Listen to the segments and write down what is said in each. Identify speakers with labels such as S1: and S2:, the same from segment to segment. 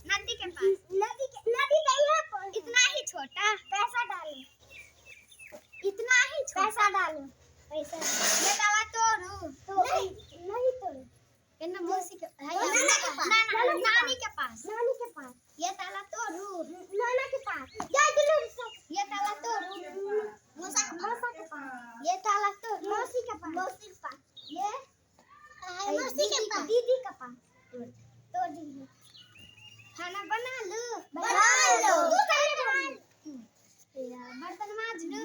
S1: नदी के पास नदी नहीं है, इतना ही छोटा। पैसा डालो, इतना ही पैसा डालो, पैसा। ये डाला तोड़ू तो नहीं तोड़ू। इन्ना मौसी के नानी के पास ये ताला तोड़ू, नाना के पास ये ताला तोड़ू, मौसा के पास ये ताला तोड़ू, मौसी के पास ये मौसी के पास, दीदी के पास तोड़ दीजिए। खाना बना लो, बर्तन मांज लो,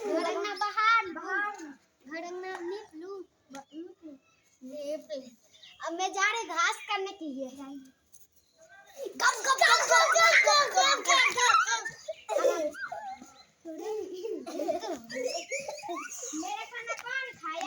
S1: घर अंगना बहार घर अंगना लीप लूं। अब मैं जा रही घास करने के लिए। मेरा खाना कौन खाया?